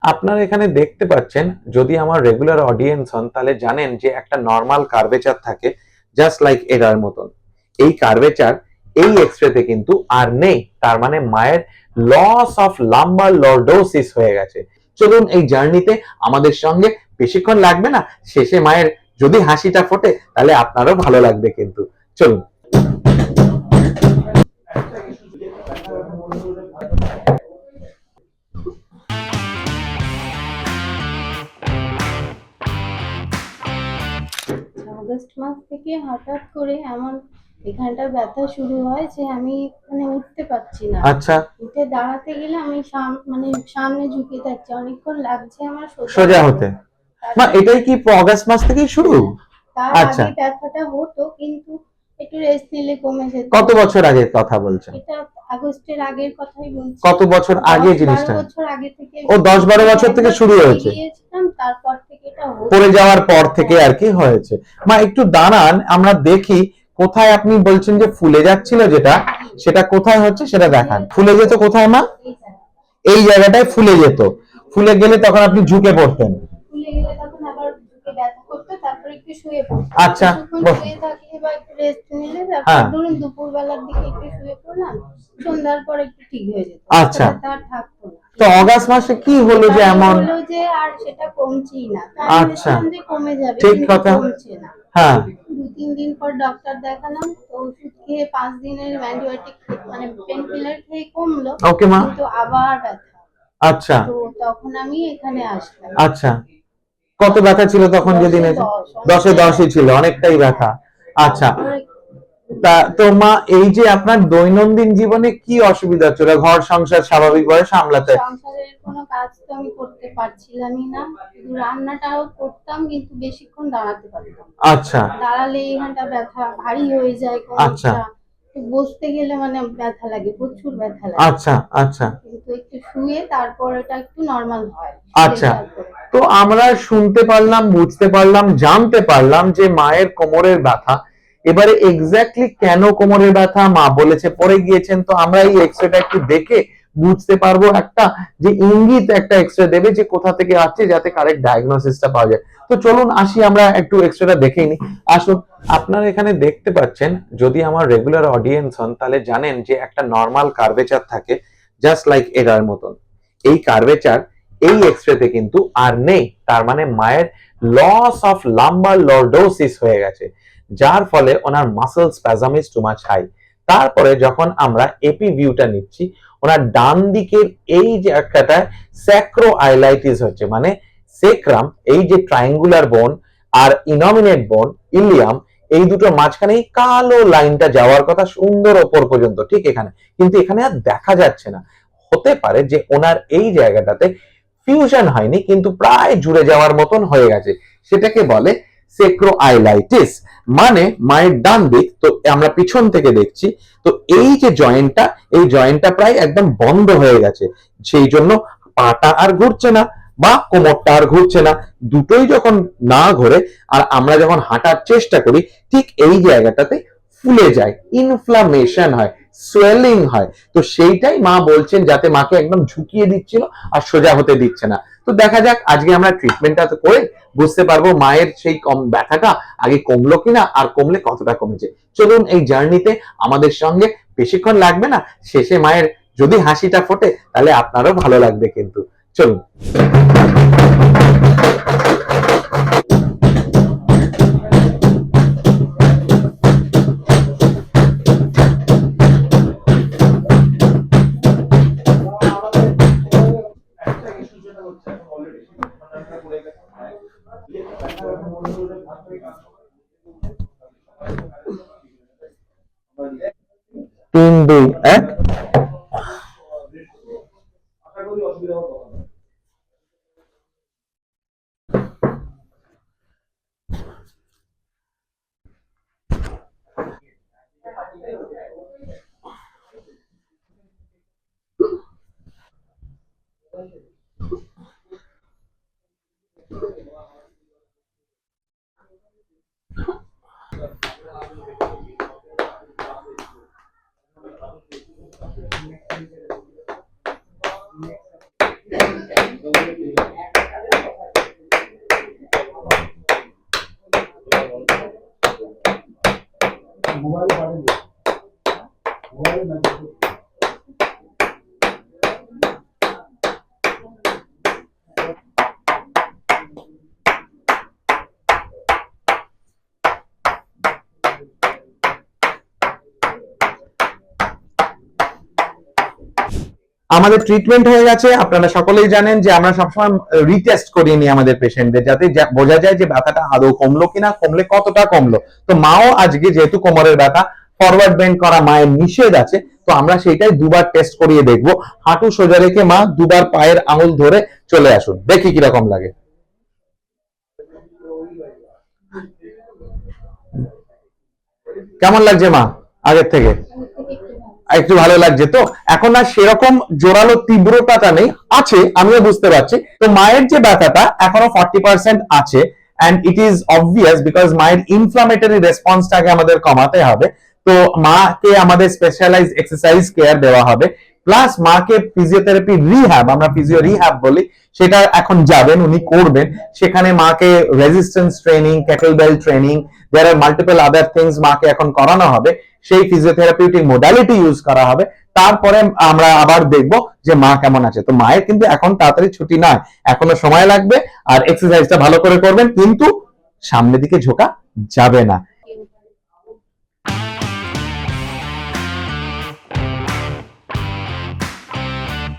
আপনারা এখানে দেখতে পাচ্ছেন, যদি আমার রেগুলার অডিয়েন্স হন তাহলে জানেন যে একটা নর্মাল কার্ভেচার থাকে জাস্ট লাইক এটার মতন। এই কার্ভেচার এই এক্সরেতে কিন্তু আর নেই, তার মানে মায়ের লস অফ লাম্বার লর্ডোসিস হয়ে গেছে। চলুন এই জার্নিতে আমাদের সঙ্গে, বেশিক্ষণ লাগবে না, শেষে মায়ের যদি হাসিটা ফোটে তাহলে আপনারও ভালো লাগবে কিন্তু। চলুন। আগস্ট মাস থেকে হঠাৎ করে এমন এখানটা ব্যথা শুরু হয় যে আমি মানে উঠতে পারছি না। আচ্ছা, উঠে দাঁড়াতে গেলে আমি মানে সামনে ঝুঁকে থাকছি, অনেকক্ষণ লাগছে আমার সোজা হতে। মা, এটাই কি অগাস্ট মাস থেকেই শুরু? তার আচ্ছা, আগে ব্যথাটা হতো কিন্তু একটু রেস্ট নিলে কমে যেত। কত বছর আগের কথা বলছেন? এটা আগস্টের আগের কথাই বলছি। কত বছর আগে জিনিসটা? 10-12 বছর আগে থেকে। ও 10-12 বছর থেকে শুরু হয়েছে? গিয়েছিলাম, তারপর থেকে এটা পড়ে যাওয়ার পর থেকে আর কি হয়েছে। মা একটু দাঁড়ান, আমরা দেখি কোথায় আপনি বলছেন যে ফুলে যাচ্ছিল, যেটা সেটা কোথায় হচ্ছে সেটা দেখান। ফুলে যেত কোথায় মা? এই জায়গাটায় ফুলে যেত। ফুলে গেলে তখন আপনি ঝুঁকে পড়তেন? ফুলে গেলে তখন আবার বুকে ব্যথা করতো, তারপর একটু শুয়ে পড়তাম। আচ্ছা, কিছুক্ষণ শুয়ে থাকলে বা একটু রেস্ট নিলে তারপর হ্যাঁ, ধরুন দুপুরবেলার দিকে একটু শুয়ে পড়লাম, সন্ধ্যার পর একটু ঠিক হয়ে যেত। আচ্ছা। তার থাকতো না। তো অগাস্ট মাসে কি হলো যে এমন? হলো যে আর সেটা কমছেই না। তাই আচ্ছা, ভেবেছিলাম যে কমে যাবে, ঠিক কিন্তু কথা। কমছে না। হ্যাঁ, 2-3 দিন পর ডক্টর দেখালাম, তো ওষুধ খেয়ে 5 দিনের অ্যান্টিবায়োটিক মানে পেন কিলার খেয়ে কমলো, ওকে মা। কিন্তু আবার ব্যথা। আচ্ছা, তো তখন আমি এখানে আসলাম। আচ্ছা। কত ব্যথা ছিল তখন যেদিন? 10-এ 10ই ছিল, অনেকটাই ব্যথা। আচ্ছা, তা তো মা, এই যে আপনার দৈনন্দিন জীবনে কি অসুবিধা ছিল? ঘর সংসার স্বাভাবিকভাবে সামলাতে? সংসারের কোনো কাজ তো আমি করতে পারছিলামই না, শুধু রান্নাটাও করতাম কিন্তু বেশিক্ষণ দাঁড়াতে পারতাম। আচ্ছা, দাঁড়ালে এখানটা ব্যথা ভারী হয়ে যায় আচ্ছা, কোমরটা। বসতে গেলে মানে ব্যথা লাগে, প্রচুর ব্যথা লাগে। আচ্ছা, আচ্ছা, কিন্তু একটু শুয়ে তারপর এটা একটু নরমাল হয়। আচ্ছা। তো আমরা শুনতে পারলাম, বুঝতে পারলাম, জানতে পারলাম যে মায়ের কোমরের ব্যথা। এবারে এক্স্যাক্টলি কেন কোমরের ব্যথা মা বলেছে, পরে গিয়েছেন, তো আমরা এই এক্সরেটা একটু দেখে বুঝতে পারবো, একটা যে ইঙ্গিত একটা এক্সরে দেবে যে কোথা থেকে আসছে, যাতে কারেক্ট ডায়াগনোসিসটা পাওয়া যায়। তো চলুন আসি, আমরা একটু এক্সরেটা দেখেই নি। আসুন। আপনারা এখানে দেখতে পাচ্ছেন, যদি আমার রেগুলার অডিয়েন্স হন তাহলে জানেন যে একটা নর্মাল কার্ভেচার থাকে জাস্ট লাইক এটার মতন। এই কার্ভেচার এই এক্সরেতে কিন্তু আর নেই, তার মানে মায়ের লস অফ লাম্বার লর্ডোসিস হয়ে গেছে, যার ফলে ওনার muscle spasm is too much high. তারপরে যখন আমরা এপি ভিউটা নিচ্ছি, ওনার ডান দিকের এই জায়গাটায় স্যাক্রো আইলাইটিস হচ্ছে, মানে সেক্রাম, এই যে ট্রায়াঙ্গুলার বোন আর ইনমিনেট বোন ইলিয়াম, এই দুটোর মাঝখানে এই কালো লাইনটা যাওয়ার কথা সুন্দর ওপর পর্যন্ত, ঠিক এখানে, কিন্তু এখানে আর দেখা যাচ্ছে না। হতে পারে যে ওনার এই জায়গাটাতে ফিউশন হয়নি, কিন্তু প্রায় জুড়ে যাওয়ার মতন হয়ে গেছে, সেটাকে বলে সেক্রোআইলাইটিস। মানে মায়ের ডান দিক, তো আমরা পিছন থেকে দেখছি, তো এই যে জয়েন্টটা, এই জয়েন্টটা প্রায় একদম বন্ধ হয়ে গেছে, সেই জন্য পাটা আর ঘুরছে না বা কোমরটা আর ঘুরছে না। দুটোই যখন না ঘুরে আর আমরা যখন হাঁটার চেষ্টা করি, ঠিক এই জায়গাটাতে ফুলে যায়, ইনফ্লামেশন হয়, সোয়েলিং হয়। তো সেইটাই মা বলছেন, যাতে মাকে একদম ঝুঁকিয়ে দিচ্ছিল আর সোজা হতে দিচ্ছে না। তো দেখা যাক, আজকে আমরা ট্রিটমেন্টটা তো করে বুঝতে পারবো মায়ের সেই কম ব্যথাটা আগে কমলো কিনা, আর কমলে কতটা কমেছে। চলুন এই জার্নিতে আমাদের সঙ্গে, বেশিক্ষণ লাগবে না, শেষে মায়ের যদি হাসিটা ফোটে তাহলে আপনারও ভালো লাগবে কিন্তু। চলুন। 3-2-1। আমাদের ট্রিটমেন্ট হয়ে গেছে। আপনারা সকলেই জানেন যে আমরা সবসময় রিটেস্ট করিয়ে নিই আমাদের পেশেন্টদের, যাতে বোঝা যায় যে ব্যথাটা আদৌ কমলো কিনা, কমলে কতটা কমলো। তো মাও আজকে যেহেতু কোমরের ব্যথা, ফরওয়ার্ড বেন্ড করা মায়ের নিষেধ আছে, তো আমরা সেটাই দুবার টেস্ট করিয়ে দেখবো। হাঁটু সোজা রেখে মা দুবার পায়ের আঙুল ধরে চলে আসুন, দেখি কিরকম লাগে। কেমন লাগছে মা আগের থেকে? একটু ভালো লাগছে তো? এখন আর সেরকম জোরালো তীব্রতাটা নেই, আছে, আমিও বুঝতে পারছি। তো মায়ের যে ব্যথাটা এখনো 40% আছে, and it is obvious because মায়ের ইনফ্লামেটরি রেসপন্সটাকে আমাদের কমাতে হবে। তো মাকে আমাদের স্পেশালাইজ এক্সারসাইজ কেয়ার দেওয়া হবে, প্লাস মাকে ফিজিওথেরাপি রিহ্যাব, আমরা ফিজিও রিহ্যাব বলি, সেটা এখন যাবেন, উনি করবেন। সেখানে মাকে রেজিস্ট্যান্স ট্রেনিং, কেটলবেল ট্রেনিং, দেয়ার আর মাল্টিপল আদার থিংস মাকে এখন করানো হবে। সেই ফিজিওথেরাপিউটিক মোডালিটি ইউজ করা হবে। তারপরে আমরা আবার দেখব যে মা কেমন আছে। তো মায়ের কিন্তু এখন তাড়াতাড়ি ছুটি নয়, এখনো সময় লাগবে। আর এক্সারসাইজটা ভালো করে করবেন, কিন্তু সামনের দিকে ঝোঁকা যাবে না।